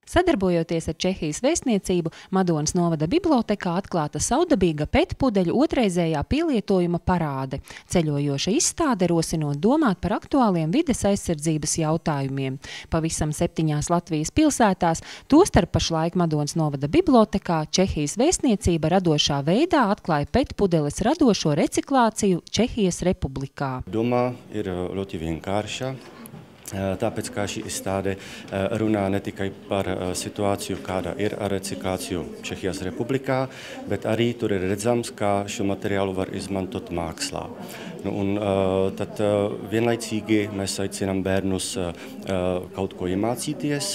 Sadarbojoties ar Čehijas vēstniecību, Madonas novada bibliotēkā atklāta saudabīga petpudeļu otrreizējā pielietojuma parāde. Ceļojoša izstāde rosinot domāt par aktuāliem vides aizsardzības jautājumiem. Pavisam 7 Latvijas pilsētās, tostarp pašlaik Madonas novada bibliotēkā, Čehijas vēstniecība radošā veidā atklāja petpudeles radošo reciklāciju Čehijas Republikā. Doma ir ļoti vienkārša. Tāpēc, kā šī izstāde runā ne tikai par situāciju, kāda ir ar reciklāciju Čehijas Republikā, bet arī tur ir redzams, kā šo materiālu var izmantot mākslā. Tad vienlaicīgi mēs aicinām bērnus kaut ko iemācīties,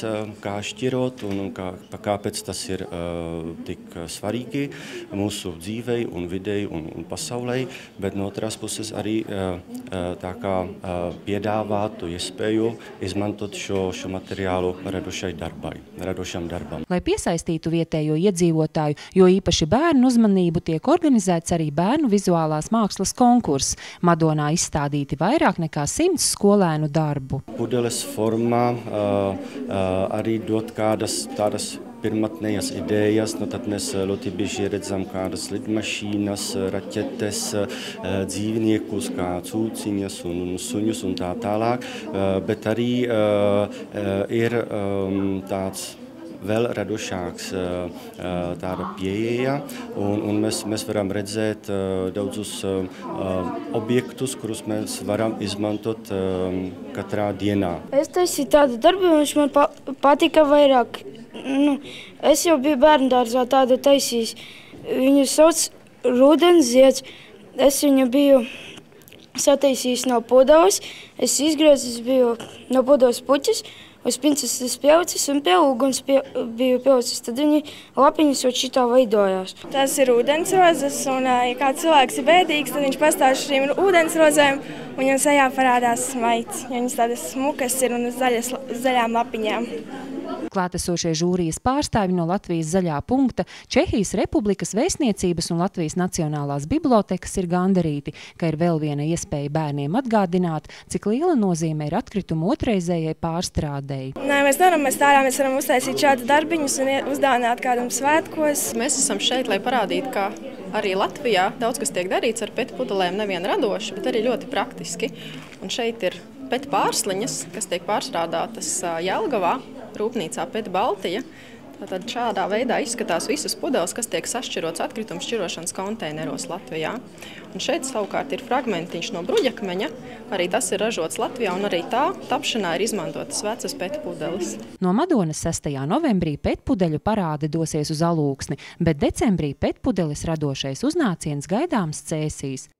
kā šķirot un kāpēc tas ir tik svarīgi mūsu dzīvei un videi un pasaulē, bet no otras puses arī tā kā piedāvātu iespēju izmantot šo materiālu radošam darbam. Lai piesaistītu vietējo iedzīvotāju, jo īpaši bērnu uzmanību, tiek organizēts arī bērnu vizuālās mākslas konkurss. Madonā izstādīti vairāk nekā 100 skolēnu darbu. Pudeles formā arī dot kādas tādas pirmatnējas idejas, tad mēs ļoti bieži redzam kādas lidmašīnas, raķetes, dzīvniekus, kā cūciņas un suņus un tā tālāk, bet arī ir tāds vēl radošāks tāda pieeja, un mēs varam redzēt daudzus objektus, kurus mēs varam izmantot katrā dienā. Es taisīju tādu darbu, viņš man patika vairāk. Es jau biju bērndārzā tādu taisījis. Viņu sauc Rūdenszieds. Es viņu biju sataisījis no pudeles. Es izgriezis biju no pudeles puķis, uz pinces pjaucis un pie uguns biju pjaucis. Tad viņi lapiņas jau šitā veidojās. Tas ir ūdensrozes, un ja kāds cilvēks ir bēdīgs, tad viņš pastāv šīm ūdensrozēm, un viņam sejā parādās smaids. Viņas tādas smukas ir un zaļām lapiņām. Klātesošie žūrijas pārstāvi no Latvijas zaļā punkta, Čehijas Republikas vēstniecības un Latvijas Nacionālās bibliotekas ir gandarīti, ka ir vēl viena iespēja bērniem atgādināt, cik liela nozīme ir atkritumu otrreizējai pārstrādei. Mēs nevaram mest ārā, mēs varam uztaisīt šādu darbiņus un uzdāvināt kādam svētkos. Mēs esam šeit, lai parādītu, ka arī Latvijā daudz kas tiek darīts ar petpudelēm, nevien radoši, bet arī ļoti praktiski. Un šeit ir pet pārsliņas, kas tiek pārstrādātas Jelgavā, rūpnīcā Pet Baltija. Tātad šādā veidā izskatās visas pudeles, kas tiek sašķirots atkritumu šķirošanas konteineros Latvijā. Un šeit savukārt ir fragmentiņš no bruģakmeņa, arī tas ir ražots Latvijā, un arī tā tapšanā ir izmantotas vecas petpudeles. No Madonas 6. novembrī petpudeļu parāde dosies uz Alūksni, bet decembrī petpudeles radošais uznāciens gaidāms Cēsīs.